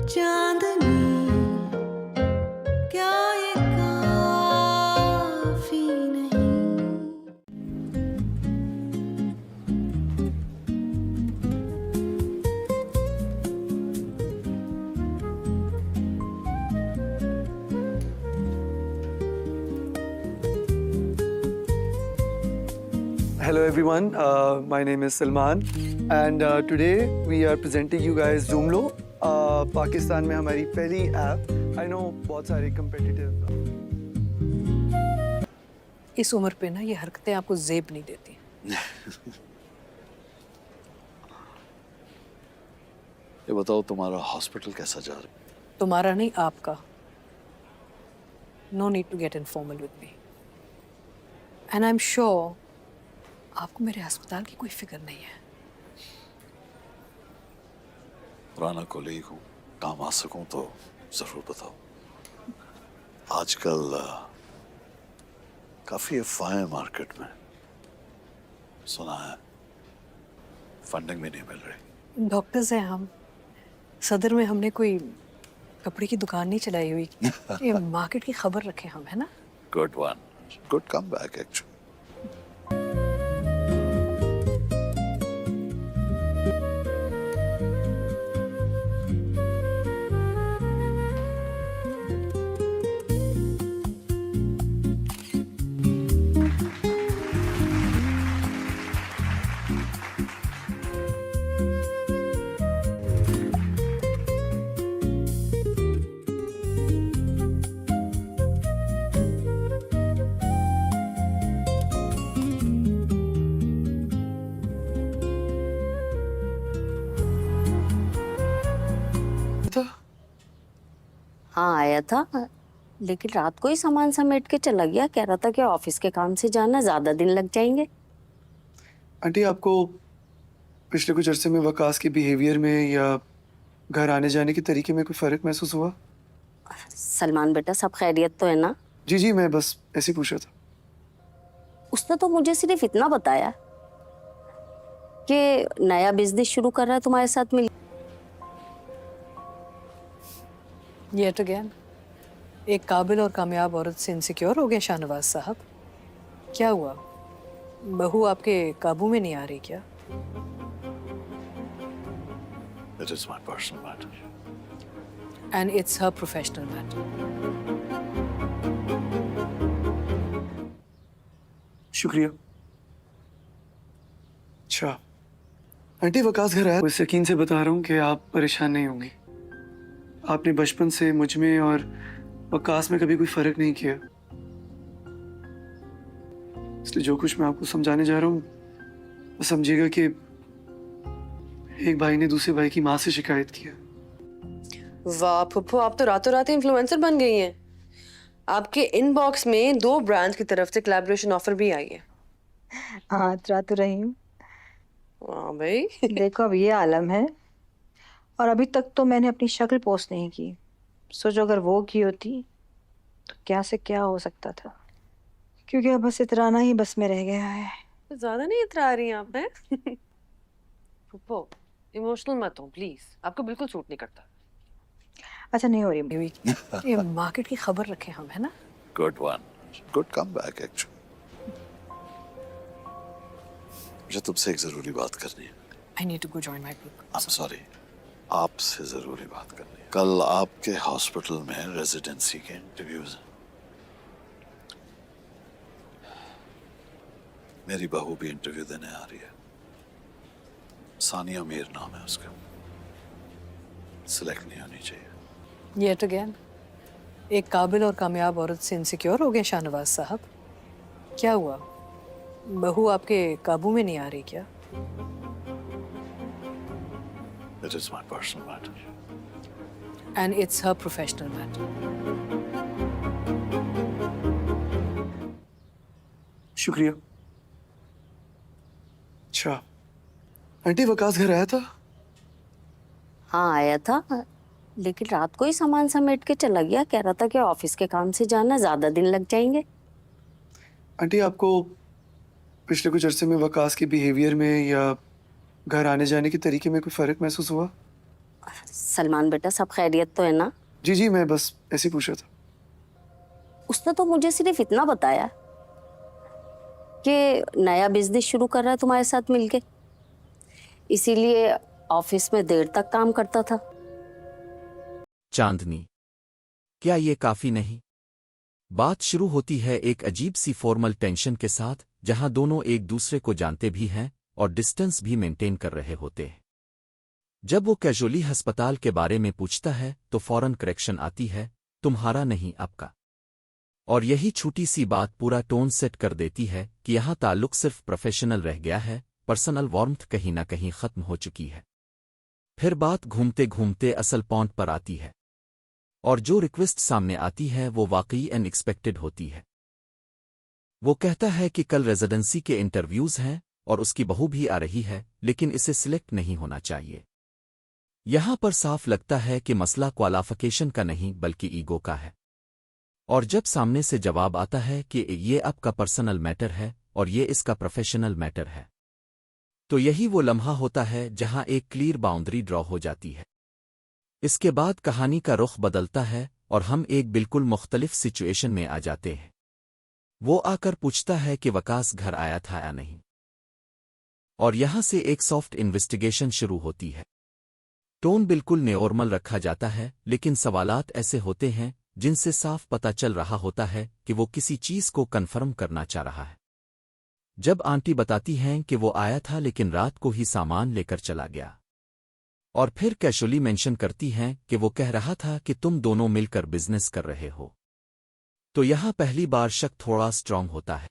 चांदनी क्या ये काफी नहीं। Hello everyone, my name is Salman and today we are presenting you guys Zoomlo. Pakistan में हमारी पहली ऐप. I know बहुत सारे competitive. इस उम्र पे ना ये हरकतें आपको ज़ेब नहीं देती। ये बताओ तुम्हारा हॉस्पिटल कैसा जा रहा है? तुम्हारा नहीं, आपका। No need to get informal with me. And I'm sure आपको मेरे अस्पताल की कोई फिक्र नहीं है। पुराना कोलीग हूँ, काम आ सकूँ तो जरूर बताओ। आजकल काफी अफवाहें हैं मार्केट में, सुना है फंडिंग भी नहीं मिल रही। डॉक्टर्स हैं हम, सदर में हमने कोई कपड़े की दुकान नहीं चलाई हुई। ये मार्केट की खबर रखें हम, है ना? Good one, good come back actually. हाँ आया था, लेकिन रात को ही सामान समेट के चला गया। कह रहा था कि ऑफिस के काम से जाना, ज्यादा दिन लग जाएंगे। आंटी, आपको पिछले कुछ अरसे में वकास के बिहेवियर में या घर आने जाने के तरीके में कोई फर्क महसूस हुआ? सलमान बेटा, सब खैरियत तो है ना? जी जी, मैं बस ऐसे ही पूछ रहा था। उसने तो मुझे सिर्फ इतना बताया कि नया बिजनेस शुरू कर रहा है तुम्हारे साथ मिल। Yet again, एक काबिल और कामयाब औरत से इनसिक्योर हो गए शाहनवाज साहब। क्या हुआ? बहू आपके काबू में नहीं आ रही क्या? It is my personal matter. And it's her professional matter. शुक्रिया। अच्छा आंटी, वकास घर आया, इस यकीन से बता रहा हूँ कि आप परेशान नहीं होंगी। आपने बचपन से मुझ में और वकास में कभी कोई फर्क नहीं किया, इसलिए जो कुछ मैं आपको समझाने जा रहा हूँ वो समझिएगा कि एक भाई ने दूसरे भाई की माँ से शिकायत किया। वाह पुप्पो, आप तो रातों रात इन्फ्लुएंसर बन गई हैं। आपके इनबॉक्स में 2 ब्रांड्स की तरफ से कोलैबोरेशन ऑफर भी आई है। हाँ, इतरा तो रही हूँ। वाह भाई। देखो अब ये आलम है, और अभी तक तो मैंने अपनी शक्ल पोस्ट नहीं की। सोचो अगर वो की होती तो क्या से क्या हो सकता था, क्योंकि अब बस इतराना ही बस में रह गया है। तो ज्यादा नहीं इतरा रही हैं आप हैं? पुप्पो, इमोशनल मत हो प्लीज, आपको बिल्कुल सूट नहीं करता। अच्छा, नहीं हो रही। ये मार्केट की खबर रखें हम, है ना? Good one, good come back actually. मुझे तुमसे एक जरूरी बात करनी है। I need to go join my group. I'm sorry, आपसे जरूरी बात करनी है। कल आपके हॉस्पिटल में रेजिडेंसी के इंटरव्यूज हैं। मेरी बहू भी इंटरव्यू देने आ रही है। सानिया मीर नाम है उसका। सिलेक्ट नहीं होनी चाहिए। Yet again, एक काबिल और कामयाब औरत से इनसिक्योर हो गए शाहनवाज साहब। क्या हुआ? बहू आपके काबू में नहीं आ रही क्या? It is my personal matter. And it's her professional matter. शुक्रिया। अच्छा आंटी, वकास घर आया था? हाँ आया था, लेकिन रात को ही सामान समेट के चला गया। कह रहा था कि ऑफिस के काम से जाना, ज्यादा दिन लग जाएंगे। आंटी, आपको पिछले कुछ अरसे में वकास के बिहेवियर में या घर आने जाने के तरीके में कोई फर्क महसूस हुआ? सलमान बेटा, सब खैरियत तो है ना? जी जी, मैं बस ऐसे ही पूछ रहा था। उसने तो मुझे सिर्फ इतना बताया कि नया बिजनेस शुरू कर रहा है तुम्हारे साथ मिलके, इसीलिए ऑफिस में देर तक काम करता था। चांदनी, क्या ये काफी नहीं? बात शुरू होती है एक अजीब सी फॉर्मल टेंशन के साथ, जहां दोनों एक दूसरे को जानते भी हैं और डिस्टेंस भी मेंटेन कर रहे होते हैं। जब वो कैजुअली अस्पताल के बारे में पूछता है तो फौरन करेक्शन आती है, तुम्हारा नहीं आपका। और यही छोटी सी बात पूरा टोन सेट कर देती है कि यहां ताल्लुक सिर्फ प्रोफेशनल रह गया है, पर्सनल वार्मथ कहीं ना कहीं खत्म हो चुकी है। फिर बात घूमते घूमते असल पॉइंट पर आती है, और जो रिक्वेस्ट सामने आती है वो वाकई अनएक्सपेक्टेड होती है। वो कहता है कि कल रेजिडेंसी के इंटरव्यूज हैं और उसकी बहू भी आ रही है, लेकिन इसे सिलेक्ट नहीं होना चाहिए। यहां पर साफ लगता है कि मसला क्वालिफिकेशन का नहीं बल्कि ईगो का है। और जब सामने से जवाब आता है कि ये आपका पर्सनल मैटर है और ये इसका प्रोफेशनल मैटर है, तो यही वो लम्हा होता है जहां एक क्लियर बाउंड्री ड्रॉ हो जाती है। इसके बाद कहानी का रुख बदलता है और हम एक बिल्कुल मुख्तलिफ सिचुएशन में आ जाते हैं। वो आकर पूछता है कि वकास घर आया था या नहीं, और यहां से एक सॉफ्ट इन्वेस्टिगेशन शुरू होती है। टोन बिल्कुल नॉर्मल रखा जाता है, लेकिन सवालात ऐसे होते हैं जिनसे साफ पता चल रहा होता है कि वो किसी चीज को कन्फर्म करना चाह रहा है। जब आंटी बताती हैं कि वो आया था लेकिन रात को ही सामान लेकर चला गया, और फिर कैजुअली मेंशन करती हैं कि वो कह रहा था कि तुम दोनों मिलकर बिजनेस कर रहे हो, तो यहां पहली बार शक थोड़ा स्ट्रांग होता है।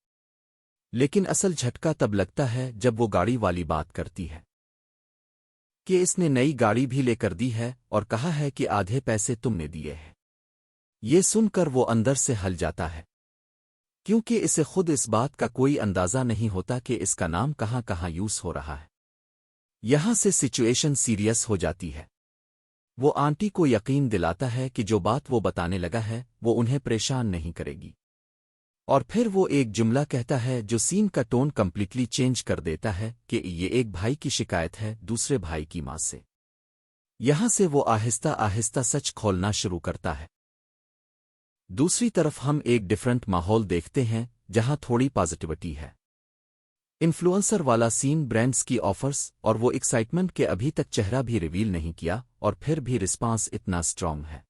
लेकिन असल झटका तब लगता है जब वो गाड़ी वाली बात करती है कि इसने नई गाड़ी भी लेकर दी है और कहा है कि आधे पैसे तुमने दिए हैं। ये सुनकर वो अंदर से हल जाता है, क्योंकि इसे खुद इस बात का कोई अंदाजा नहीं होता कि इसका नाम कहां कहां यूज हो रहा है। यहां से सिचुएशन सीरियस हो जाती है। वो आंटी को यकीन दिलाता है कि जो बात वो बताने लगा है वो उन्हें परेशान नहीं करेगी, और फिर वो एक जुमला कहता है जो सीन का टोन कंप्लीटली चेंज कर देता है कि ये एक भाई की शिकायत है दूसरे भाई की मां से। यहां से वो आहिस्ता आहिस्ता सच खोलना शुरू करता है। दूसरी तरफ हम एक डिफरेंट माहौल देखते हैं जहां थोड़ी पॉजिटिविटी है। इन्फ्लुएंसर वाला सीन, ब्रांड्स की ऑफर्स, और वो एक्साइटमेंट के अभी तक चेहरा भी रिवील नहीं किया और फिर भी रिस्पांस इतना स्ट्रांग है।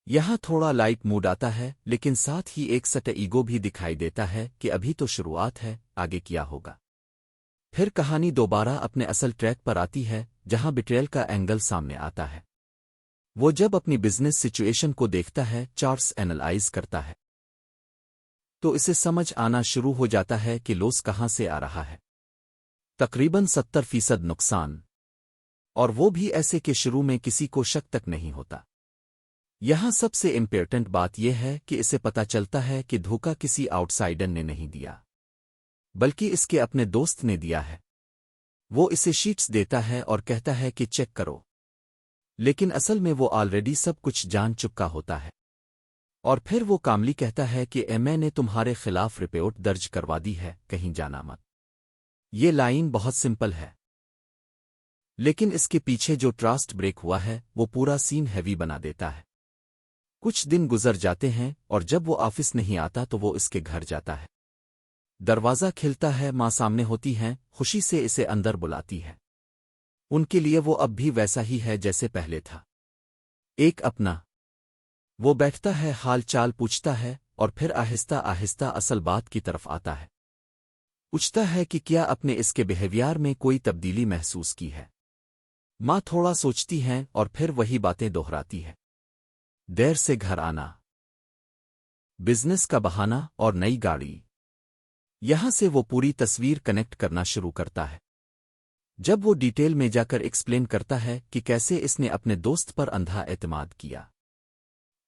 यहां थोड़ा लाइट मूड आता है, लेकिन साथ ही एक सट ईगो भी दिखाई देता है कि अभी तो शुरुआत है, आगे क्या होगा। फिर कहानी दोबारा अपने असल ट्रैक पर आती है जहां बिट्रेयल का एंगल सामने आता है। वो जब अपनी बिजनेस सिचुएशन को देखता है, चार्ट्स एनालाइज करता है, तो इसे समझ आना शुरू हो जाता है कि लॉस कहां से आ रहा है। तकरीबन 70% नुकसान, और वो भी ऐसे कि शुरू में किसी को शक तक नहीं होता। यहां सबसे इम्पोर्टेंट बात यह है कि इसे पता चलता है कि धोखा किसी आउटसाइडर ने नहीं दिया, बल्कि इसके अपने दोस्त ने दिया है। वो इसे शीट्स देता है और कहता है कि चेक करो, लेकिन असल में वो ऑलरेडी सब कुछ जान चुका होता है। और फिर वो कामली कहता है कि मैंने तुम्हारे खिलाफ रिपोर्ट दर्ज करवा दी है, कहीं जाना मत। ये लाइन बहुत सिंपल है, लेकिन इसके पीछे जो ट्रस्ट ब्रेक हुआ है वो पूरा सीन हैवी बना देता है। कुछ दिन गुजर जाते हैं और जब वो ऑफिस नहीं आता तो वो इसके घर जाता है। दरवाजा खिलता है, मां सामने होती हैं, खुशी से इसे अंदर बुलाती है। उनके लिए वो अब भी वैसा ही है जैसे पहले था, एक अपना। वो बैठता है, हाल चाल पूछता है और फिर आहिस्ता आहिस्ता असल बात की तरफ आता है। पूछता है कि क्या अपने इसके बिहेवियर में कोई तब्दीली महसूस की है। मां थोड़ा सोचती हैं और फिर वही बातें दोहराती है। देर से घर आना, बिजनेस का बहाना और नई गाड़ी। यहां से वो पूरी तस्वीर कनेक्ट करना शुरू करता है। जब वो डिटेल में जाकर एक्सप्लेन करता है कि कैसे इसने अपने दोस्त पर अंधा एतमाद किया,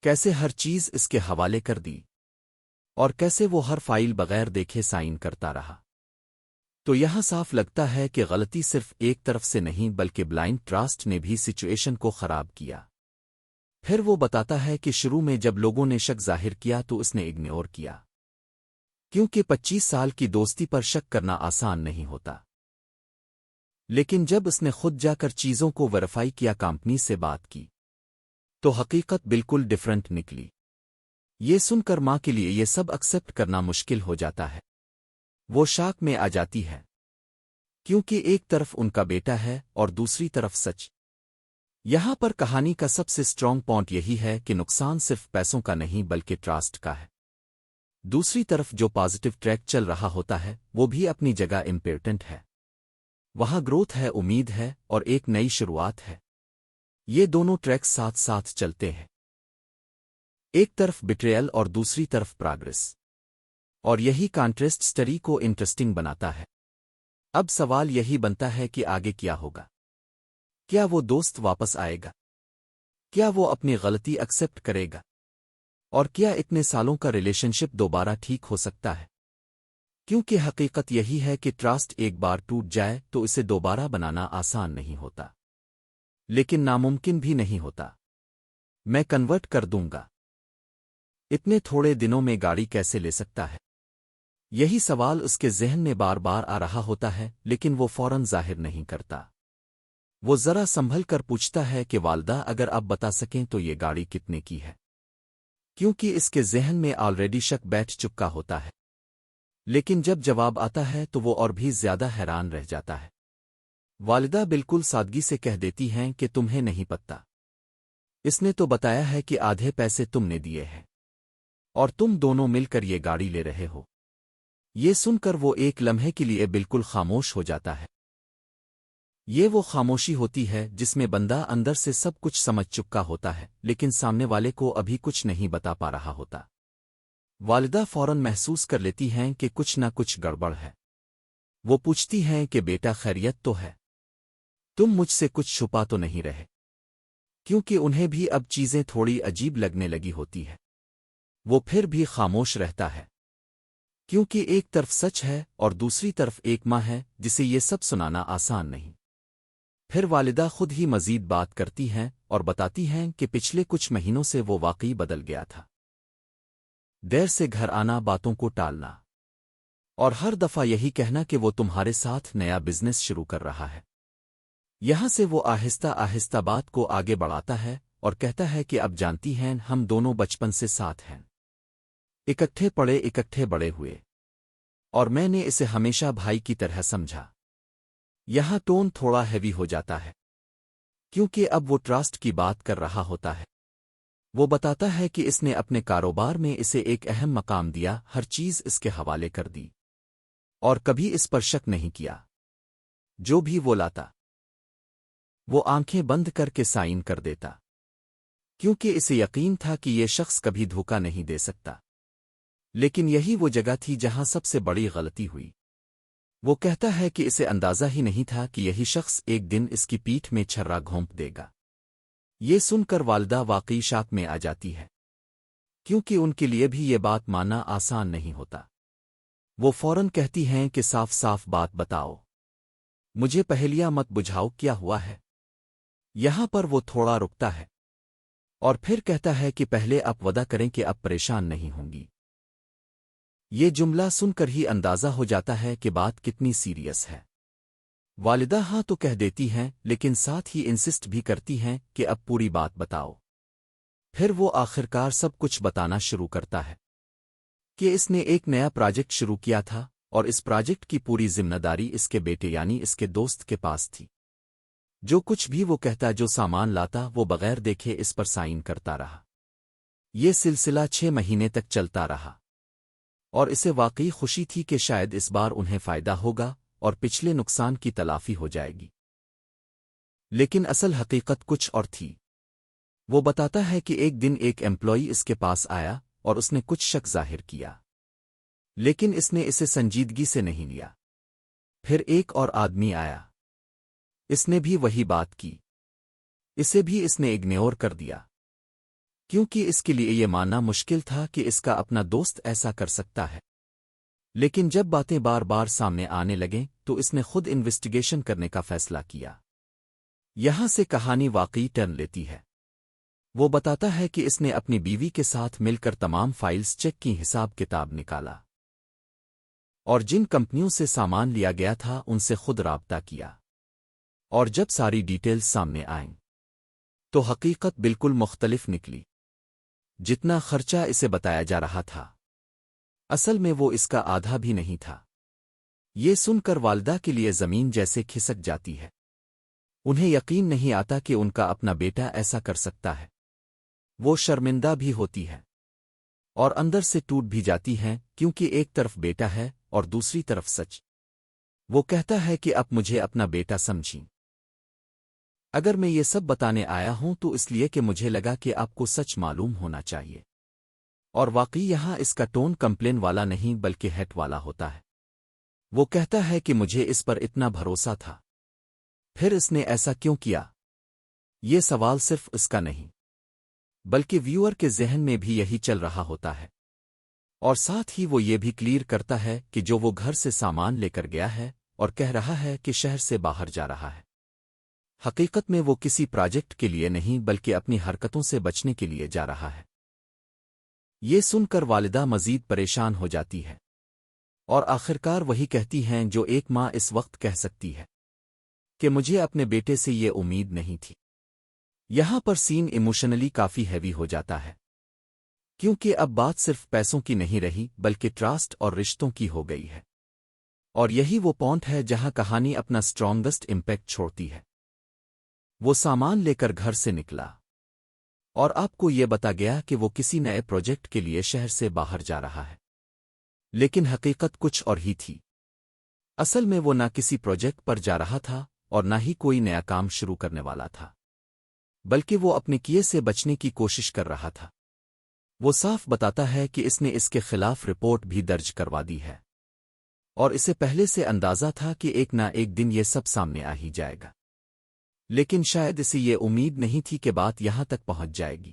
कैसे हर चीज इसके हवाले कर दी, और कैसे वो हर फाइल बगैर देखे साइन करता रहा, तो यहां साफ लगता है कि गलती सिर्फ एक तरफ से नहीं बल्कि ब्लाइंड ट्रस्ट ने भी सिचुएशन को खराब किया। फिर वो बताता है कि शुरू में जब लोगों ने शक जाहिर किया तो इसने इग्नोर किया, क्योंकि 25 साल की दोस्ती पर शक करना आसान नहीं होता। لیکن جب اس نے خود جا کر چیزوں کو ویریفائی کیا، کمپنی سے بات کی، تو حقیقت بالکل ڈیفرنٹ نکلی۔ یہ سن کر ماں کے لیے یہ سب ایکسپٹ کرنا مشکل ہو جاتا ہے۔ وہ شاک میں آ جاتی ہے، کیونکہ ایک طرف ان کا بیٹا ہے اور دوسری طرف سچ۔ یہاں پر کہانی کا سب سے سٹرونگ پوائنٹ یہی ہے کہ نقصان صرف پیسوں کا نہیں بلکہ ٹرسٹ کا ہے۔ دوسری طرف جو پازیٹو ٹریک چل رہا ہوتا ہے وہ بھی اپنی جگہ امپورٹنٹ ہے۔ وہاں گروتھ ہے، امید ہے اور ایک نئی شروعات ہے۔ یہ دونوں ٹریکس ساتھ ساتھ چلتے ہیں، ایک طرف بٹریل اور دوسری طرف پراگریس، اور یہی کانٹرسٹ سٹوری کو انٹرسٹنگ بناتا ہے۔ اب سوال یہی بنتا ہے کہ آگے کیا ہوگا؟ کیا وہ دوست واپس آئے گا؟ کیا وہ اپنی غلطی ایکسپٹ کرے گا؟ اور کیا اتنے سالوں کا ریلیشن شپ دوبارہ ٹھیک ہو سکتا ہے؟ کیونکہ حقیقت یہی ہے کہ ٹرسٹ ایک بار ٹوٹ جائے تو اسے دوبارہ بنانا آسان نہیں ہوتا، لیکن ناممکن بھی نہیں ہوتا۔ میں کنورٹ کر دوں گا۔ اتنے تھوڑے دنوں میں گاڑی کیسے لے سکتا ہے؟ یہی سوال اس کے ذہن میں بار بار آ رہا ہوتا ہے، لیکن وہ فوراً ظاہر نہیں کرتا۔ وہ ذرا سنبھل کر پوچھتا ہے کہ والدہ اگر آپ بتا سکیں تو یہ گاڑی کتنے کی ہے، کیونکہ اس کے ذہن میں آلریڈی شک بیٹھ چکا ہوتا ہے۔ لیکن جب جواب آتا ہے تو وہ اور بھی زیادہ حیران رہ جاتا ہے۔ والدہ بالکل سادگی سے کہہ دیتی ہیں کہ تمہیں نہیں پتہ، اس نے تو بتایا ہے کہ آدھے پیسے تم نے دیے ہیں اور تم دونوں مل کر یہ گاڑی لے رہے ہو۔ یہ سن کر وہ ایک لمحے کے لیے بالکل خاموش ہو جاتا ہے۔ یہ وہ خاموشی ہوتی ہے جس میں بندہ اندر سے سب کچھ سمجھ چکا ہوتا ہے، لیکن سامنے والے کو ابھی کچھ نہیں بتا پا رہا ہوتا۔ والدہ فوراً محسوس کر لیتی ہیں کہ کچھ نہ کچھ گڑبڑ ہے۔ وہ پوچھتی ہیں کہ بیٹا خیریت تو ہے؟ تم مجھ سے کچھ چھپا تو نہیں رہے؟ کیونکہ انہیں بھی اب چیزیں تھوڑی عجیب لگنے لگی ہوتی ہے۔ وہ پھر بھی خاموش رہتا ہے، کیونکہ ایک طرف سچ ہے اور دوسری طرف ایک ماں ہے جسے یہ سب سنانا آسان نہیں۔ پھر والدہ خود ہی مزید بات کرتی ہیں اور بتاتی ہیں کہ پچھلے کچھ مہینوں سے وہ واقعی بدل گیا تھا۔ دیر سے گھر آنا، باتوں کو ٹالنا، اور ہر دفعہ یہی کہنا کہ وہ تمہارے ساتھ نیا بزنس شروع کر رہا ہے۔ یہاں سے وہ آہستہ آہستہ بات کو آگے بڑھاتا ہے اور کہتا ہے کہ اب جانتی ہیں ہم دونوں بچپن سے ساتھ ہیں، اکٹھے پڑے اکٹھے بڑے ہوئے، اور میں نے اسے ہمیشہ بھائی کی طرح سمجھا۔ یہاں ٹون تھوڑا ہیوی ہو جاتا ہے، کیونکہ اب وہ ٹرسٹ کی بات کر رہا ہوتا ہے۔ وہ بتاتا ہے کہ اس نے اپنے کاروبار میں اسے ایک اہم مقام دیا، ہر چیز اس کے حوالے کر دی، اور کبھی اس پر شک نہیں کیا۔ جو بھی وہ لاتا وہ آنکھیں بند کر کے سائن کر دیتا، کیونکہ اسے یقین تھا کہ یہ شخص کبھی دھوکہ نہیں دے سکتا۔ لیکن یہی وہ جگہ تھی جہاں سب سے بڑی غلطی ہوئی۔ وہ کہتا ہے کہ اسے اندازہ ہی نہیں تھا کہ یہی شخص ایک دن اس کی پیٹھ میں چھرا گھونپ دے گا۔ یہ سن کر والدہ واقعی شاک میں آ جاتی ہے، کیونکہ ان کے لیے بھی یہ بات ماننا آسان نہیں ہوتا۔ وہ فوراً کہتی ہیں کہ صاف صاف بات بتاؤ، مجھے پہلیاں مت بجھاؤ، کیا ہوا ہے؟ یہاں پر وہ تھوڑا رکتا ہے اور پھر کہتا ہے کہ پہلے آپ وعدہ کریں کہ اب پریشان نہیں ہوں گی۔ یہ جملہ سن کر ہی اندازہ ہو جاتا ہے کہ بات کتنی سیریس ہے۔ والدہ ہاں تو کہہ دیتی ہیں، لیکن ساتھ ہی انسسٹ بھی کرتی ہیں کہ اب پوری بات بتاؤ۔ پھر وہ آخرکار سب کچھ بتانا شروع کرتا ہے کہ اس نے ایک نیا پروجیکٹ شروع کیا تھا اور اس پروجیکٹ کی پوری ذمہ داری اس کے بیٹے یعنی اس کے دوست کے پاس تھی۔ جو کچھ بھی وہ کہتا، جو سامان لاتا، وہ بغیر دیکھے اس پر سائن کرتا رہا۔ یہ سلسلہ 6 مہینے تک چلتا رہا، اور اسے واقعی خوشی تھی کہ شاید اس بار انہیں فائدہ ہوگا اور پچھلے نقصان کی تلافی ہو جائے گی۔ لیکن اصل حقیقت کچھ اور تھی۔ وہ بتاتا ہے کہ ایک دن ایک ایمپلائی اس کے پاس آیا اور اس نے کچھ شک ظاہر کیا، لیکن اس نے اسے سنجیدگی سے نہیں لیا۔ پھر ایک اور آدمی آیا، اس نے بھی وہی بات کی، اسے بھی اس نے اگنور کر دیا، کیونکہ اس کے لیے یہ ماننا مشکل تھا کہ اس کا اپنا دوست ایسا کر سکتا ہے۔ لیکن جب باتیں بار بار سامنے آنے لگیں تو اس نے خود انویسٹیگیشن کرنے کا فیصلہ کیا۔ یہاں سے کہانی واقعی ٹرن لیتی ہے۔ وہ بتاتا ہے کہ اس نے اپنی بیوی کے ساتھ مل کر تمام فائلز چیک کی، حساب کتاب نکالا، اور جن کمپنیوں سے سامان لیا گیا تھا ان سے خود رابطہ کیا۔ اور جب ساری ڈیٹیلز سامنے آئیں تو حقیقت بالکل مختلف نکلی۔ جتنا خرچہ اسے بتایا جا رہا تھا اصل میں وہ اس کا آدھا بھی نہیں تھا۔ یہ سن کر والدہ کے لیے زمین جیسے کھسک جاتی ہے۔ انہیں یقین نہیں آتا کہ ان کا اپنا بیٹا ایسا کر سکتا ہے۔ وہ شرمندہ بھی ہوتی ہے اور اندر سے ٹوٹ بھی جاتی ہیں، کیونکہ ایک طرف بیٹا ہے اور دوسری طرف سچ۔ وہ کہتا ہے کہ اب مجھے اپنا بیٹا سمجھیں۔ اگر میں یہ سب بتانے آیا ہوں تو اس لیے کہ مجھے لگا کہ آپ کو سچ معلوم ہونا چاہیے۔ اور واقعی یہاں اس کا ٹون کمپلین والا نہیں بلکہ ہیٹ والا ہوتا ہے۔ وہ کہتا ہے کہ مجھے اس پر اتنا بھروسہ تھا، پھر اس نے ایسا کیوں کیا؟ یہ سوال صرف اس کا نہیں بلکہ ویور کے ذہن میں بھی یہی چل رہا ہوتا ہے۔ اور ساتھ ہی وہ یہ بھی کلیئر کرتا ہے کہ جو وہ گھر سے سامان لے کر گیا ہے اور کہہ رہا ہے کہ شہر سے باہر جا رہا ہے، حقیقت میں وہ کسی پروجیکٹ کے لیے نہیں بلکہ اپنی حرکتوں سے بچنے کے لیے جا رہا ہے۔ یہ سن کر والدہ مزید پریشان ہو جاتی ہے اور آخرکار وہی کہتی ہیں جو ایک ماں اس وقت کہہ سکتی ہے کہ مجھے اپنے بیٹے سے یہ امید نہیں تھی۔ یہاں پر سین ایموشنلی کافی ہیوی ہو جاتا ہے، کیونکہ اب بات صرف پیسوں کی نہیں رہی بلکہ ٹرسٹ اور رشتوں کی ہو گئی ہے۔ اور یہی وہ پوائنٹ ہے جہاں کہانی اپنا سٹرونگسٹ امپیکٹ چھوڑتی ہے۔ وہ سامان لے کر گھر سے نکلا اور آپ کو یہ بتا گیا کہ وہ کسی نئے پروجیکٹ کے لیے شہر سے باہر جا رہا ہے، لیکن حقیقت کچھ اور ہی تھی۔ اصل میں وہ نہ کسی پروجیکٹ پر جا رہا تھا اور نہ ہی کوئی نیا کام شروع کرنے والا تھا، بلکہ وہ اپنے کیے سے بچنے کی کوشش کر رہا تھا۔ وہ صاف بتاتا ہے کہ اس نے اس کے خلاف رپورٹ بھی درج کروا دی ہے اور اسے پہلے سے اندازہ تھا کہ ایک نہ ایک دن یہ سب سامنے آ ہی جائے گا، لیکن شاید اسے یہ امید نہیں تھی کہ بات یہاں تک پہنچ جائے گی۔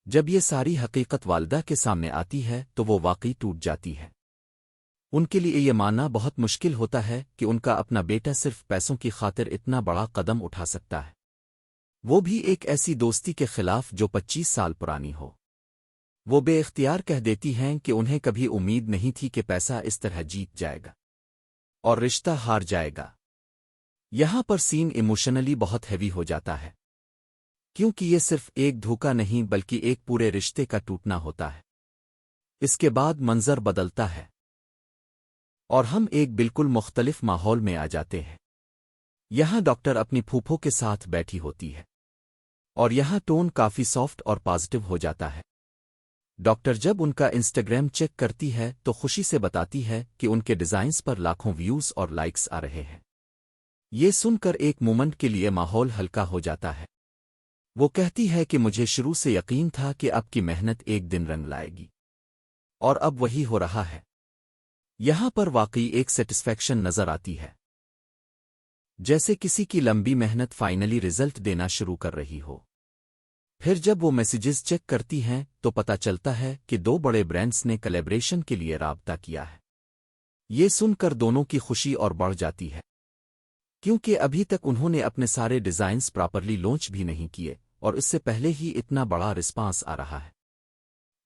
جب یہ ساری حقیقت والدہ کے سامنے آتی ہے تو وہ واقعی ٹوٹ جاتی ہے۔ ان کے لیے یہ ماننا بہت مشکل ہوتا ہے کہ ان کا اپنا بیٹا صرف پیسوں کی خاطر اتنا بڑا قدم اٹھا سکتا ہے، وہ بھی ایک ایسی دوستی کے خلاف جو 25 سال پرانی ہو۔ وہ بے اختیار کہہ دیتی ہیں کہ انہیں کبھی امید نہیں تھی کہ پیسہ اس طرح جیت جائے گا اور رشتہ ہار جائے گا۔ یہاں پر سین ایموشنلی بہت ہیوی ہو جاتا ہے، کیونکہ یہ صرف ایک دھوکہ نہیں بلکہ ایک پورے رشتے کا ٹوٹنا ہوتا ہے۔ اس کے بعد منظر بدلتا ہے اور ہم ایک بالکل مختلف ماحول میں آ جاتے ہیں۔ یہاں ڈاکٹر اپنی پھوپھو کے ساتھ بیٹھی ہوتی ہے اور یہاں ٹون کافی سافٹ اور پازیٹو ہو جاتا ہے۔ ڈاکٹر جب ان کا انسٹاگرام چیک کرتی ہے تو خوشی سے بتاتی ہے کہ ان کے ڈیزائنز پر لاکھوں ویوز اور لائکس آ رہے ہیں۔ یہ سن کر ایک مومنٹ کے لیے ماحول ہلکا ہو جاتا ہے۔ وہ کہتی ہے کہ مجھے شروع سے یقین تھا کہ آپ کی محنت ایک دن رنگ لائے گی، اور اب وہی ہو رہا ہے۔ یہاں پر واقعی ایک سیٹسفیکشن نظر آتی ہے، جیسے کسی کی لمبی محنت فائنلی رزلٹ دینا شروع کر رہی ہو۔ پھر جب وہ میسیجز چیک کرتی ہیں تو پتہ چلتا ہے کہ 2 بڑے برانڈز نے کلیبریشن کے لیے رابطہ کیا ہے۔ یہ سن کر دونوں کی خوشی اور بڑھ جاتی ہے، کیونکہ ابھی تک انہوں نے اپنے سارے ڈیزائنز پراپرلی لانچ بھی نہیں کیے اور اس سے پہلے ہی اتنا بڑا رسپانس آ رہا ہے۔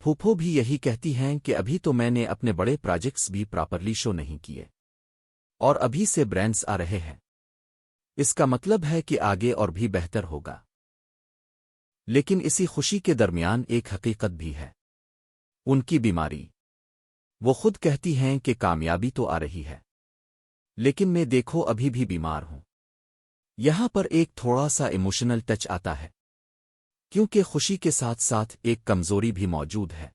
پھوپھو بھی یہی کہتی ہیں کہ ابھی تو میں نے اپنے بڑے پروجیکٹس بھی پراپرلی شو نہیں کیے اور ابھی سے برانڈز آ رہے ہیں، اس کا مطلب ہے کہ آگے اور بھی بہتر ہوگا۔ لیکن اسی خوشی کے درمیان ایک حقیقت بھی ہے، ان کی بیماری۔ وہ خود کہتی ہیں کہ کامیابی تو آ رہی ہے، لیکن میں دیکھو ابھی بھی بیمار ہوں۔ یہاں پر ایک تھوڑا سا ایموشنل ٹچ آتا ہے، کیونکہ خوشی کے ساتھ ساتھ ایک کمزوری بھی موجود ہے۔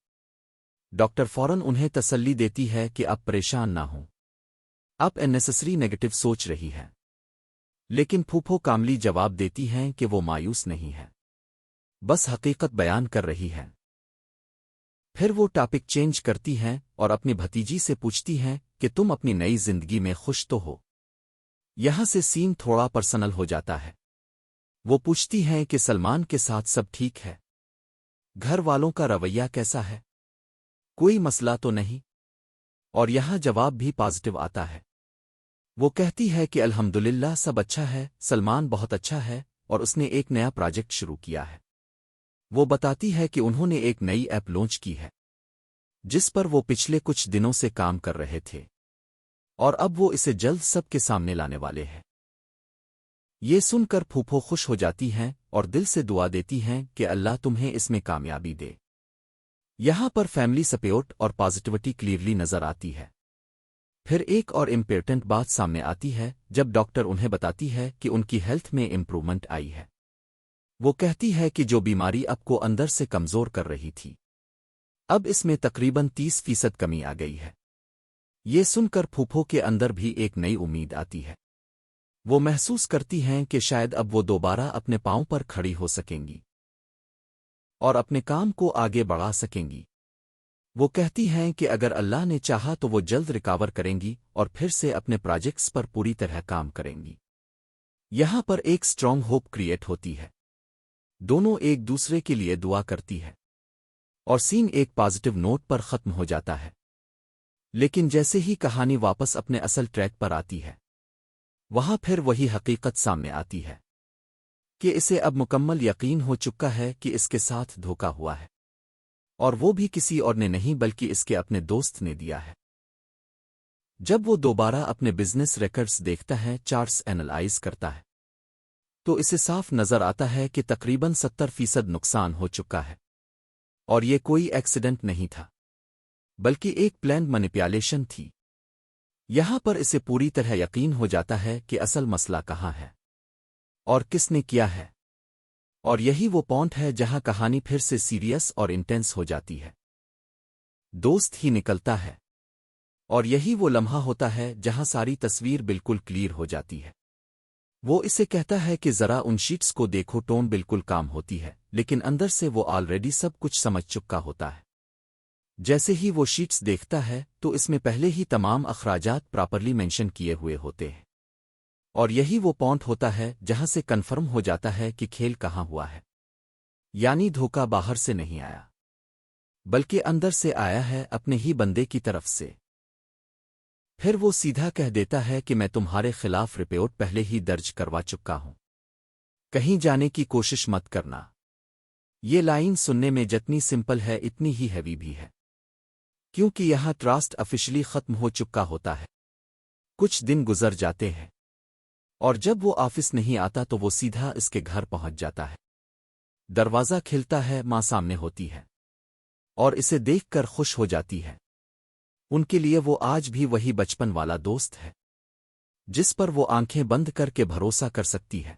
ڈاکٹر فوراً انہیں تسلی دیتی ہے کہ آپ پریشان نہ ہوں، آپ اننیسیسری نیگیٹو سوچ رہی ہے۔ لیکن پھوپھو کاملی جواب دیتی ہیں کہ وہ مایوس نہیں ہے، بس حقیقت بیان کر رہی ہے۔ پھر وہ ٹاپک چینج کرتی ہیں اور اپنی بھتیجی سے پوچھتی ہیں کہ تم اپنی نئی زندگی میں خوش تو ہو؟ یہاں سے سین تھوڑا پرسنل ہو جاتا ہے۔ وہ پوچھتی ہیں کہ سلمان کے ساتھ سب ٹھیک ہے؟ گھر والوں کا رویہ کیسا ہے؟ کوئی مسئلہ تو نہیں؟ اور یہاں جواب بھی پازیٹو آتا ہے۔ وہ کہتی ہے کہ الحمدللہ سب اچھا ہے، سلمان بہت اچھا ہے اور اس نے ایک نیا پروجیکٹ شروع کیا ہے۔ وہ بتاتی ہے کہ انہوں نے ایک نئی ایپ لانچ کی ہے جس پر وہ پچھلے کچھ دنوں سے کام کر رہے تھے، اور اب وہ اسے جلد سب کے سامنے لانے والے ہیں۔ یہ سن کر پھوپھو خوش ہو جاتی ہیں اور دل سے دعا دیتی ہیں کہ اللہ تمہیں اس میں کامیابی دے۔ یہاں پر فیملی سپورٹ اور پازیٹیوٹی کلیئرلی نظر آتی ہے۔ پھر ایک اور امپورٹنٹ بات سامنے آتی ہے جب ڈاکٹر انہیں بتاتی ہے کہ ان کی ہیلتھ میں امپرومنٹ آئی ہے۔ وہ کہتی ہے کہ جو بیماری اب کو اندر سے کمزور کر رہی تھی اب اس میں تقریباً 30% کمی آ گئی ہے۔ یہ سن کر پھوپھو کے اندر بھی ایک نئی امید آتی ہے۔ وہ محسوس کرتی ہیں کہ شاید اب وہ دوبارہ اپنے پاؤں پر کھڑی ہو سکیں گی اور اپنے کام کو آگے بڑھا سکیں گی۔ وہ کہتی ہیں کہ اگر اللہ نے چاہا تو وہ جلد ریکور کریں گی اور پھر سے اپنے پروجیکٹس پر پوری طرح کام کریں گی۔ یہاں پر ایک سٹرونگ ہوپ کریٹ ہوتی ہے۔ دونوں ایک دوسرے کے لیے دعا کرتی ہے اور سین ایک پازیٹیو نوٹ پر ختم ہو جاتا ہے۔ لیکن جیسے ہی کہانی واپس اپنے اصل ٹریک پر آتی ہے وہاں پھر وہی حقیقت سامنے آتی ہے کہ اسے اب مکمل یقین ہو چکا ہے کہ اس کے ساتھ دھوکا ہوا ہے، اور وہ بھی کسی اور نے نہیں بلکہ اس کے اپنے دوست نے دیا ہے۔ جب وہ دوبارہ اپنے بزنس ریکارڈز دیکھتا ہے، چارٹس اینالائز کرتا ہے، تو اسے صاف نظر آتا ہے کہ تقریباً 70% نقصان ہو چکا ہے، اور یہ کوئی ایکسیڈنٹ نہیں تھا بلکہ ایک پلانڈ مینیپولیشن تھی۔ یہاں پر اسے پوری طرح یقین ہو جاتا ہے کہ اصل مسئلہ کہاں ہے اور کس نے کیا ہے، اور یہی وہ پوائنٹ ہے جہاں کہانی پھر سے سیریس اور انٹینس ہو جاتی ہے۔ دوست ہی نکلتا ہے، اور یہی وہ لمحہ ہوتا ہے جہاں ساری تصویر بالکل کلیئر ہو جاتی ہے۔ وہ اسے کہتا ہے کہ ذرا ان شیٹس کو دیکھو، ٹون بالکل کام ہوتی ہے لیکن اندر سے وہ آلریڈی سب کچھ سمجھ چکا ہوتا ہے۔ جیسے ہی وہ شیٹس دیکھتا ہے تو اس میں پہلے ہی تمام اخراجات پراپرلی مینشن کیے ہوئے ہوتے ہیں، اور یہی وہ پوائنٹ ہوتا ہے جہاں سے کنفرم ہو جاتا ہے کہ کھیل کہاں ہوا ہے، یعنی دھوکہ باہر سے نہیں آیا بلکہ اندر سے آیا ہے، اپنے ہی بندے کی طرف سے۔ پھر وہ سیدھا کہہ دیتا ہے کہ میں تمہارے خلاف رپورٹ پہلے ہی درج کروا چکا ہوں، کہیں جانے کی کوشش مت کرنا۔ یہ لائن سننے میں جتنی سمپل ہے اتنی ہی ہیوی بھی ہے، کیونکہ یہاں ٹرسٹ آفیشلی ختم ہو چکا ہوتا ہے۔ کچھ دن گزر جاتے ہیں اور جب وہ آفس نہیں آتا تو وہ سیدھا اس کے گھر پہنچ جاتا ہے۔ دروازہ کھلتا ہے، ماں سامنے ہوتی ہے اور اسے دیکھ کر خوش ہو جاتی ہے۔ ان کے لیے وہ آج بھی وہی بچپن والا دوست ہے جس پر وہ آنکھیں بند کر کے بھروسہ کر سکتی ہے۔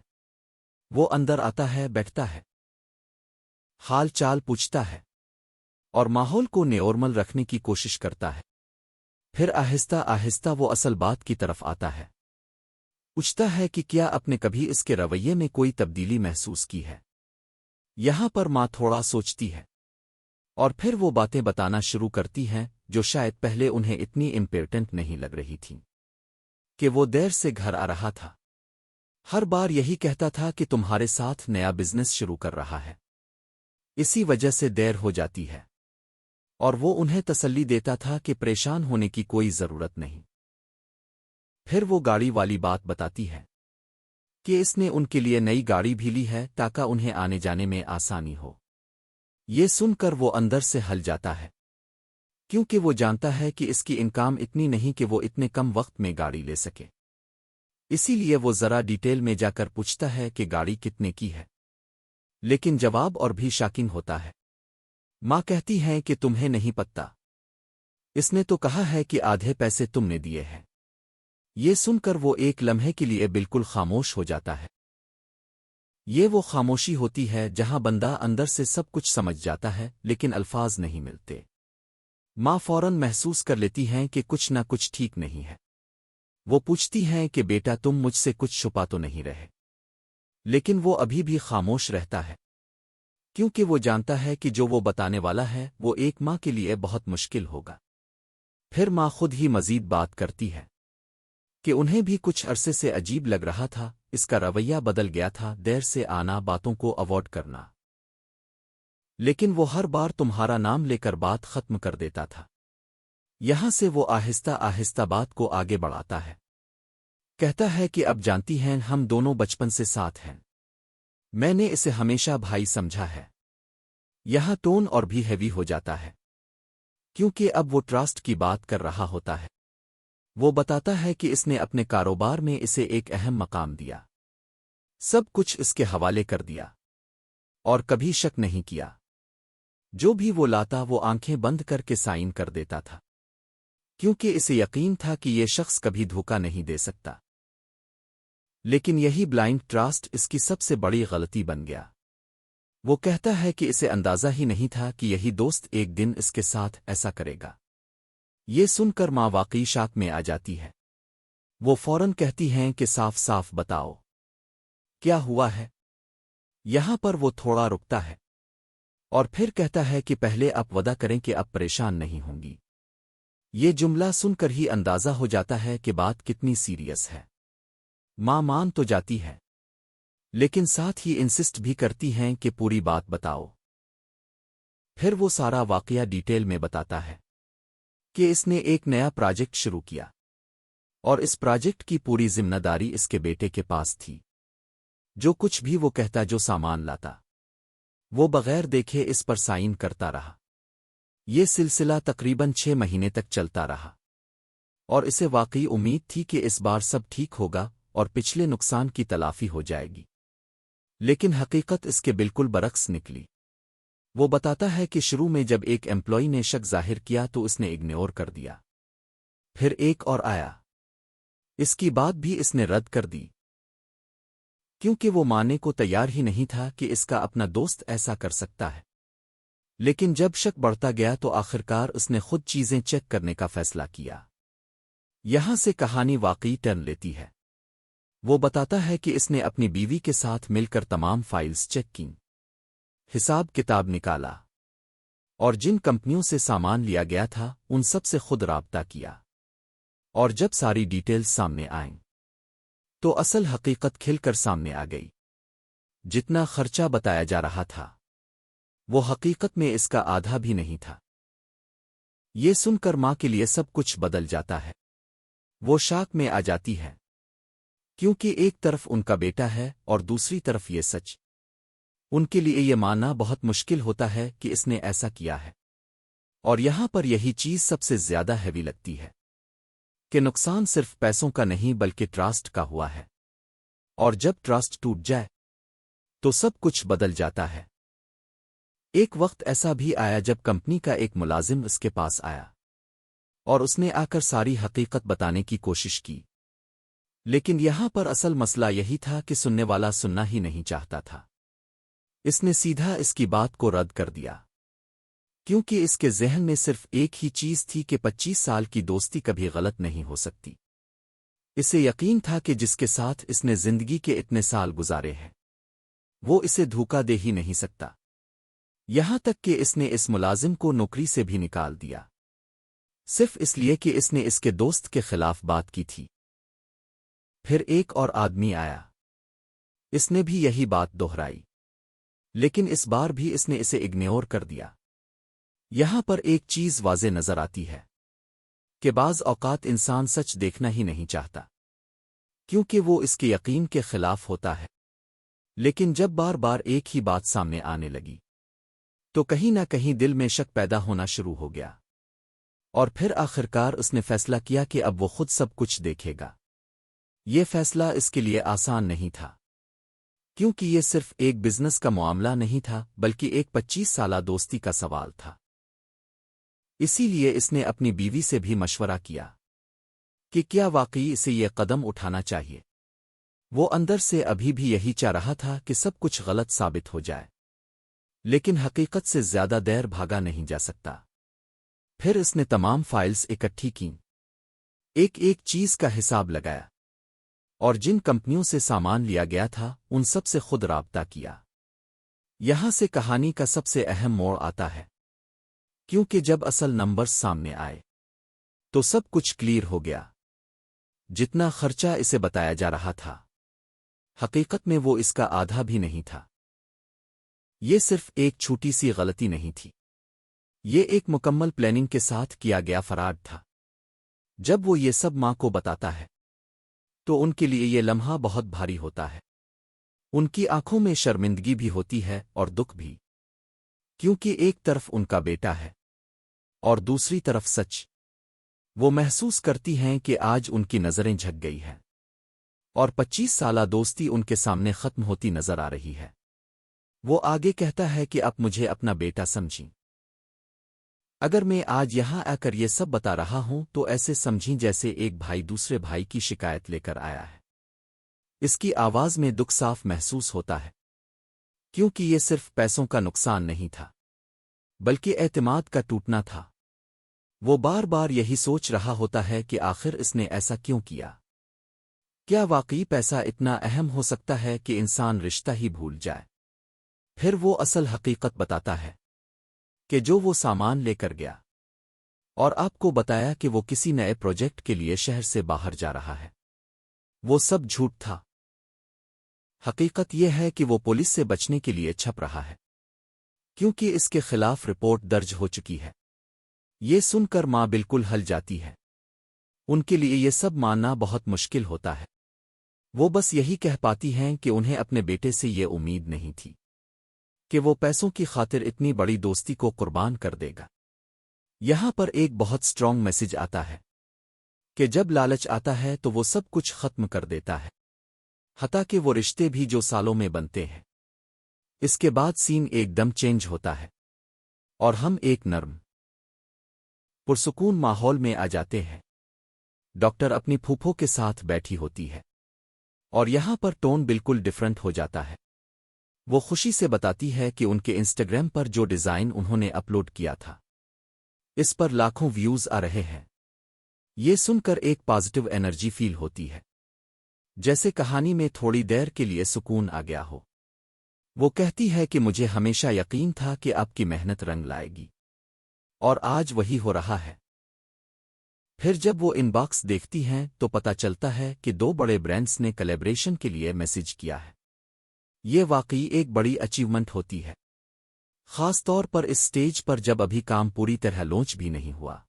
وہ اندر آتا ہے، بیٹھتا ہے، حال چال پوچھتا ہے اور ماحول کو نارمل رکھنے کی کوشش کرتا ہے۔ پھر آہستہ آہستہ وہ اصل بات کی طرف آتا ہے، پوچھتا ہے کہ کیا آپ نے کبھی اس کے رویے میں کوئی تبدیلی محسوس کی ہے۔ یہاں پر ماں تھوڑا سوچتی ہے اور پھر وہ باتیں بتانا شروع کرتی ہیں جو شاید پہلے انہیں اتنی امپورٹنٹ نہیں لگ رہی تھیں۔ کہ وہ دیر سے گھر آ رہا تھا، ہر بار یہی کہتا تھا کہ تمہارے ساتھ نیا بزنس شروع کر رہا ہے، اسی وجہ سے دیر ہو جاتی ہے، اور وہ انہیں تسلی دیتا تھا کہ پریشان ہونے کی کوئی ضرورت نہیں۔ پھر وہ گاڑی والی بات بتاتی ہے کہ اس نے ان کے لیے نئی گاڑی بھی لی ہے تاکہ انہیں آنے جانے میں آسانی ہو۔ یہ سن کر وہ اندر سے ہل جاتا ہے، کیونکہ وہ جانتا ہے کہ اس کی انکم اتنی نہیں کہ وہ اتنے کم وقت میں گاڑی لے سکے۔ اسی لیے وہ ذرا ڈیٹیل میں جا کر پوچھتا ہے کہ گاڑی کتنے کی ہے، لیکن جواب اور بھی شاکنگ ہوتا ہے۔ ماں کہتی ہیں کہ تمہیں نہیں پتہ، اس نے تو کہا ہے کہ آدھے پیسے تم نے دیے ہیں۔ یہ سن کر وہ ایک لمحے کے لیے بالکل خاموش ہو جاتا ہے۔ یہ وہ خاموشی ہوتی ہے جہاں بندہ اندر سے سب کچھ سمجھ جاتا ہے لیکن الفاظ نہیں ملتے۔ ماں فوراً محسوس کر لیتی ہیں کہ کچھ نہ کچھ ٹھیک نہیں ہے۔ وہ پوچھتی ہیں کہ بیٹا تم مجھ سے کچھ چھپا تو نہیں رہے، لیکن وہ ابھی بھی خاموش رہتا ہے، کیونکہ وہ جانتا ہے کہ جو وہ بتانے والا ہے وہ ایک ماں کے لیے بہت مشکل ہوگا۔ پھر ماں خود ہی مزید بات کرتی ہے کہ انہیں بھی کچھ عرصے سے عجیب لگ رہا تھا، اس کا رویہ بدل گیا تھا، دیر سے آنا، باتوں کو اوائڈ کرنا، لیکن وہ ہر بار تمہارا نام لے کر بات ختم کر دیتا تھا۔ یہاں سے وہ آہستہ آہستہ بات کو آگے بڑھاتا ہے، کہتا ہے کہ اب جانتی ہیں ہم دونوں بچپن سے ساتھ ہیں، میں نے اسے ہمیشہ بھائی سمجھا ہے۔ یہاں ٹون اور بھی ہیوی ہو جاتا ہے، کیونکہ اب وہ ٹرسٹ کی بات کر رہا ہوتا ہے۔ وہ بتاتا ہے کہ اس نے اپنے کاروبار میں اسے ایک اہم مقام دیا، सब कुछ इसके हवाले कर दिया और कभी शक नहीं किया। जो भी वो लाता वो आंखें बंद करके साइन कर देता था, क्योंकि इसे यकीन था कि ये शख्स कभी धोखा नहीं दे सकता। लेकिन यही ब्लाइंड ट्रस्ट इसकी सबसे बड़ी गलती बन गया। वो कहता है कि इसे अंदाजा ही नहीं था कि यही दोस्त एक दिन इसके साथ ऐसा करेगा। ये सुनकर माँ वाकई शाक में आ जाती है। वो फौरन कहती हैं कि साफ साफ बताओ क्या हुआ है। यहां पर वो थोड़ा रुकता है और फिर कहता है कि पहले आप वादा करें कि अब परेशान नहीं होंगी। ये जुमला सुनकर ही अंदाजा हो जाता है कि बात कितनी सीरियस है। माँ मान तो जाती है, लेकिन साथ ही इंसिस्ट भी करती हैं कि पूरी बात बताओ। फिर वो सारा वाकया डिटेल में बताता है कि इसने एक नया प्रोजेक्ट शुरू किया और इस प्रोजेक्ट की पूरी जिम्मेदारी इसके बेटे के पास थी। जो कुछ भी वो कहता, जो सामान लाता, वो बगैर देखे इस पर साइन करता रहा। ये सिलसिला तकरीबन 6 महीने तक चलता रहा और इसे वाकई उम्मीद थी कि इस बार सब ठीक होगा और पिछले नुकसान की तलाफी हो जाएगी। लेकिन हकीकत इसके बिल्कुल बरक्स निकली। वो बताता है कि शुरू में जब एक एम्प्लॉई ने शक जाहिर किया तो इसने इग्नोर कर दिया। फिर एक और आया, इसकी बात भी इसने रद्द कर दी, क्योंकि वो मानने को तैयार ही नहीं था कि इसका अपना दोस्त ऐसा कर सकता है। लेकिन जब शक बढ़ता गया तो आखिरकार उसने खुद चीजें चेक करने का फैसला किया। यहां से कहानी वाकई टर्न लेती है। वो बताता है कि इसने अपनी बीवी के साथ मिलकर तमाम फाइल्स चेक की, हिसाब किताब निकाला और जिन कंपनियों से सामान लिया गया था उन सब से खुद राब्ता किया। और जब सारी डिटेल्स सामने आईं तो असल हकीकत खिलकर सामने आ गई। जितना खर्चा बताया जा रहा था वो हकीकत में इसका आधा भी नहीं था। ये सुनकर माँ के लिए सब कुछ बदल जाता है। वो शाक में आ जाती है, क्योंकि एक तरफ उनका बेटा है और दूसरी तरफ ये सच। उनके लिए ये मानना बहुत मुश्किल होता है कि इसने ऐसा किया है। और यहां पर यही चीज सबसे ज्यादा हैवी लगती है कि नुकसान सिर्फ पैसों का नहीं बल्कि ट्रस्ट का हुआ है। और जब ट्रस्ट टूट जाए तो सब कुछ बदल जाता है। एक वक्त ऐसा भी आया जब कंपनी का एक मुलाजिम इसके पास आया और उसने आकर सारी हकीकत बताने की कोशिश की। लेकिन यहां पर असल मसला यही था कि सुनने वाला सुनना ही नहीं चाहता था। इसने सीधा इसकी बात को रद्द कर दिया, क्योंकि इसके ज़हन में सिर्फ एक ही चीज थी कि 25 साल की दोस्ती कभी गलत नहीं हो सकती। इसे यकीन था कि जिसके साथ इसने जिंदगी के इतने साल गुजारे हैं वो इसे धोखा दे ही नहीं सकता। यहां तक कि इसने इस मुलाजिम को नौकरी से भी निकाल दिया, सिर्फ इसलिए कि इसने इसके दोस्त के खिलाफ बात की थी। फिर एक और आदमी आया, इसने भी यही बात दोहराई, लेकिन इस बार भी इसने इसे इग्नोर कर दिया। यहां पर एक चीज वाज़े नजर आती है कि बाज़ औकात इंसान सच देखना ही नहीं चाहता, क्योंकि वो इसके यकीन के खिलाफ होता है। लेकिन जब बार बार एक ही बात सामने आने लगी तो कहीं ना कहीं दिल में शक पैदा होना शुरू हो गया। और फिर आखिरकार उसने फैसला किया कि अब वो खुद सब कुछ देखेगा। ये फैसला इसके लिए आसान नहीं था, क्योंकि ये सिर्फ एक बिजनेस का मामला नहीं था बल्कि एक 25 साला दोस्ती का सवाल था। इसीलिए इसने अपनी बीवी से भी मशवरा किया कि क्या वाकई इसे ये कदम उठाना चाहिए। वो अंदर से अभी भी यही चाह रहा था कि सब कुछ गलत साबित हो जाए, लेकिन हकीकत से ज्यादा देर भागा नहीं जा सकता। फिर इसने तमाम फाइल्स इकट्ठी की, एक एक चीज का हिसाब लगाया और जिन कंपनियों से सामान लिया गया था उन सब से खुद राब्ता किया। यहां से कहानी का सबसे अहम मोड़ आता है, क्योंकि जब असल नंबर्स सामने आए तो सब कुछ क्लियर हो गया। जितना खर्चा इसे बताया जा रहा था हकीकत में वो इसका आधा भी नहीं था। ये सिर्फ एक छोटी सी गलती नहीं थी, ये एक मुकम्मल प्लानिंग के साथ किया गया फराड था। जब वो ये सब मां को बताता है तो उनके लिए ये लम्हा बहुत भारी होता है। उनकी आंखों में शर्मिंदगी भी होती है और दुख भी, क्योंकि एक तरफ उनका बेटा है और दूसरी तरफ सच। वो महसूस करती हैं कि आज उनकी नज़रें झक गई हैं और 25 साला दोस्ती उनके सामने खत्म होती नजर आ रही है। वो आगे कहता है कि आप मुझे अपना बेटा समझें। अगर मैं आज यहां आकर ये सब बता रहा हूं तो ऐसे समझें जैसे एक भाई दूसरे भाई की शिकायत लेकर आया है। इसकी आवाज में दुख साफ महसूस होता है, क्योंकि ये सिर्फ पैसों का नुकसान नहीं था, बल्कि एतमाद का टूटना था। वो बार बार यही सोच रहा होता है कि आखिर इसने ऐसा क्यों किया। क्या वाकई पैसा इतना अहम हो सकता है कि इंसान रिश्ता ही भूल जाए? फिर वो असल हकीकत बताता है कि जो वो सामान लेकर गया और आपको बताया कि वो किसी नए प्रोजेक्ट के लिए शहर से बाहर जा रहा है, वो सब झूठ था। हकीकत यह है कि वो पुलिस से बचने के लिए छप रहा है, क्योंकि इसके खिलाफ रिपोर्ट दर्ज हो चुकी है। ये सुनकर माँ बिल्कुल हल जाती है। उनके लिए ये सब मानना बहुत मुश्किल होता है। वो बस यही कह पाती हैं कि उन्हें अपने बेटे से ये उम्मीद नहीं थी कि वो पैसों की खातिर इतनी बड़ी दोस्ती को कुर्बान कर देगा। यहां पर एक बहुत स्ट्रॉन्ग मैसेज आता है कि जब लालच आता है तो वो सब कुछ खत्म कर देता है, हता कि वो रिश्ते भी जो सालों में बनते हैं। इसके बाद सीन एकदम चेंज होता है और हम एक नर्म पुरसुकून माहौल में आ जाते हैं। डॉक्टर अपनी फूफो के साथ बैठी होती है और यहां पर टोन बिल्कुल डिफरेंट हो जाता है। वो खुशी से बताती है कि उनके इंस्टाग्राम पर जो डिज़ाइन उन्होंने अपलोड किया था, इस पर लाखों व्यूज आ रहे हैं। ये सुनकर एक पॉजिटिव एनर्जी फील होती है, जैसे कहानी में थोड़ी देर के लिए सुकून आ गया हो। वो कहती है कि मुझे हमेशा यकीन था कि आपकी मेहनत रंग लाएगी, और आज वही हो रहा है। फिर जब वो इनबॉक्स देखती हैं तो पता चलता है कि 2 बड़े ब्रांड्स ने कोलैबोरेशन के लिए मैसेज किया है। ये वाकई एक बड़ी अचीवमेंट होती है, खास तौर पर इस स्टेज पर जब अभी काम पूरी तरह लॉन्च भी नहीं हुआ।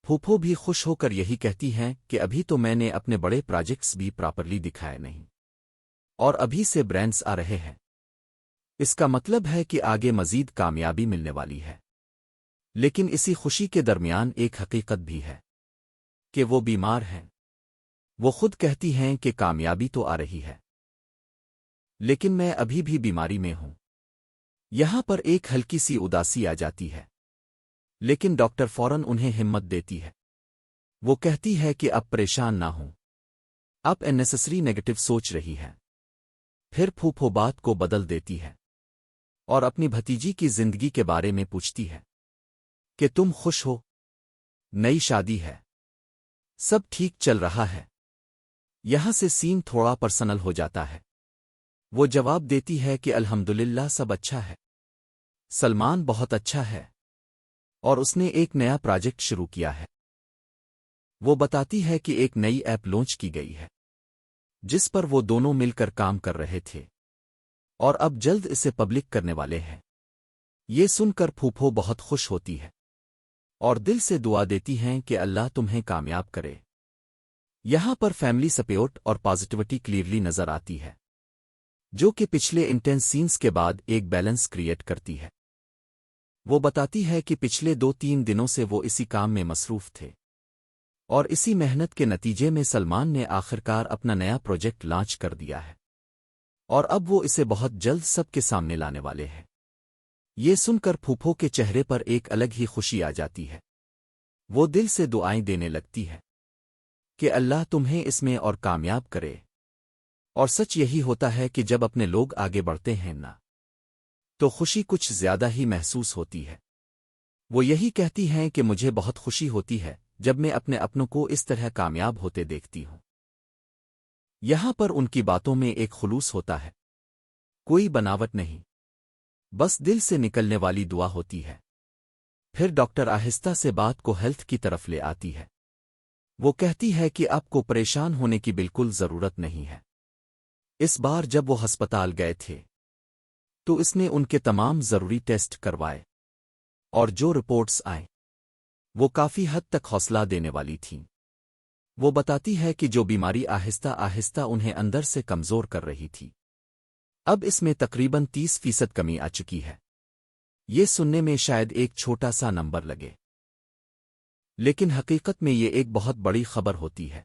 फूफो भी खुश होकर यही कहती हैं कि अभी तो मैंने अपने बड़े प्रोजेक्ट्स भी प्रॉपरली दिखाए नहीं, और अभी से ब्रांड्स आ रहे हैं। इसका मतलब है कि आगे मजीद कामयाबी मिलने वाली है। लेकिन इसी खुशी के दरमियान एक हकीकत भी है कि वो बीमार हैं। वो खुद कहती हैं कि कामयाबी तो आ रही है, लेकिन मैं अभी भी बीमारी में हूं। यहां पर एक हल्की सी उदासी आ जाती है, लेकिन डॉक्टर फौरन उन्हें हिम्मत देती है। वो कहती है कि अब परेशान ना हो, आप अननेसेसरी नेगेटिव सोच रही है। फिर फूफो बात को बदल देती है और अपनी भतीजी की जिंदगी के बारे में पूछती है कि तुम खुश हो, नई शादी है, सब ठीक चल रहा है। यहां से सीन थोड़ा पर्सनल हो जाता है। वो जवाब देती है कि अल्हम्दुलिल्लाह सब अच्छा है, सलमान बहुत अच्छा है और उसने एक नया प्रोजेक्ट शुरू किया है। वो बताती है कि एक नई ऐप लॉन्च की गई है, जिस पर वो दोनों मिलकर काम कर रहे थे और अब जल्द इसे पब्लिक करने वाले हैं। ये सुनकर फूफो बहुत खुश होती है और दिल से दुआ देती हैं कि अल्लाह तुम्हें कामयाब करे। यहां पर फैमिली सपोर्ट और पॉजिटिविटी क्लियरली नजर आती है, जो कि पिछले इंटेंस सीन्स के बाद एक बैलेंस क्रिएट करती है। वो बताती है कि पिछले 2-3 दिनों से वो इसी काम में मसरूफ थे और इसी मेहनत के नतीजे में सलमान ने आखिरकार अपना नया प्रोजेक्ट लॉन्च कर दिया है और अब वो इसे बहुत जल्द सबके सामने लाने वाले हैं। ये सुनकर फूफो के चेहरे पर एक अलग ही खुशी आ जाती है। वो दिल से दुआएं देने लगती है कि अल्लाह तुम्हें इसमें और कामयाब करे। और सच यही होता है कि जब अपने लोग आगे बढ़ते हैं ना, तो खुशी कुछ ज्यादा ही महसूस होती है। वो यही कहती हैं कि मुझे बहुत खुशी होती है जब मैं अपने अपनों को इस तरह कामयाब होते देखती हूं। यहां पर उनकी बातों में एक खुलूस होता है, कोई बनावट नहीं, बस दिल से निकलने वाली दुआ होती है। फिर डॉक्टर आहिस्ता से बात को हेल्थ की तरफ ले आती है। वो कहती है कि आपको परेशान होने की बिल्कुल जरूरत नहीं है। इस बार जब वो अस्पताल गए थे तो इसने उनके तमाम जरूरी टेस्ट करवाए और जो रिपोर्ट्स आए वो काफी हद तक हौसला देने वाली थीं। वो बताती है कि जो बीमारी आहिस्ता आहिस्ता उन्हें अंदर से कमजोर कर रही थी, अब इसमें तकरीबन 30% कमी आ चुकी है। ये सुनने में शायद एक छोटा सा नंबर लगे, लेकिन हकीकत में ये एक बहुत बड़ी खबर होती है,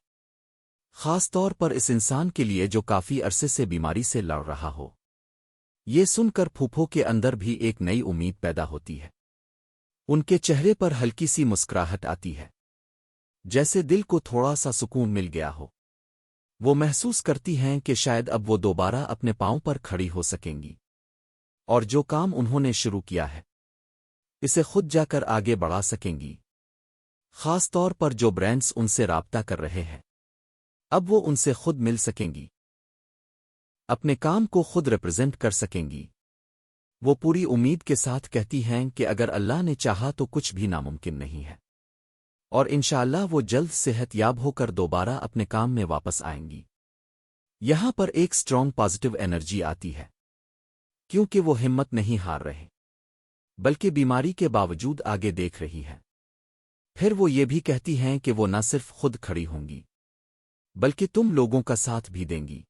خاص طور پر اس انسان کے لیے جو کافی عرصے سے بیماری سے لڑ رہا ہو۔ یہ سن کر پھوپھو کے اندر بھی ایک نئی امید پیدا ہوتی ہے۔ ان کے چہرے پر ہلکی سی مسکراہٹ آتی ہے، جیسے دل کو تھوڑا سا سکون مل گیا ہو۔ وہ محسوس کرتی ہیں کہ شاید اب وہ دوبارہ اپنے پاؤں پر کھڑی ہو سکیں گی، اور جو کام انہوں نے شروع کیا ہے اسے خود جا کر آگے بڑھا سکیں گی۔ خاص طور پر جو برانڈز ان سے رابطہ کر رہے ہیں، اب وہ ان سے خود مل سکیں گی، اپنے کام کو خود ریپرزینٹ کر سکیں گی۔ وہ پوری امید کے ساتھ کہتی ہیں کہ اگر اللہ نے چاہا تو کچھ بھی ناممکن نہیں ہے، اور انشاءاللہ وہ جلد صحت یاب ہو کر دوبارہ اپنے کام میں واپس آئیں گی۔ یہاں پر ایک سٹرونگ پازیٹیو انرجی آتی ہے، کیونکہ وہ ہمت نہیں ہار رہے، بلکہ بیماری کے باوجود آگے دیکھ رہی ہے۔ پھر وہ یہ بھی کہتی ہیں کہ وہ نہ صرف خود کھڑی ہوں گی، بلکہ تم لوگوں کا ساتھ بھی دیں گی۔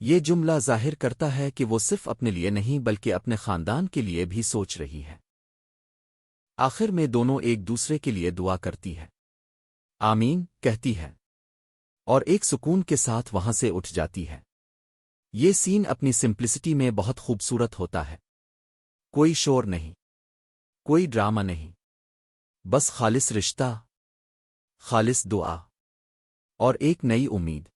یہ جملہ ظاہر کرتا ہے کہ وہ صرف اپنے لیے نہیں بلکہ اپنے خاندان کے لیے بھی سوچ رہی ہے۔ آخر میں دونوں ایک دوسرے کے لیے دعا کرتی ہے، آمین کہتی ہے، اور ایک سکون کے ساتھ وہاں سے اٹھ جاتی ہے۔ یہ سین اپنی سمپلسٹی میں بہت خوبصورت ہوتا ہے۔ کوئی شور نہیں، کوئی ڈرامہ نہیں، بس خالص رشتہ، خالص دعا، اور ایک نئی امید۔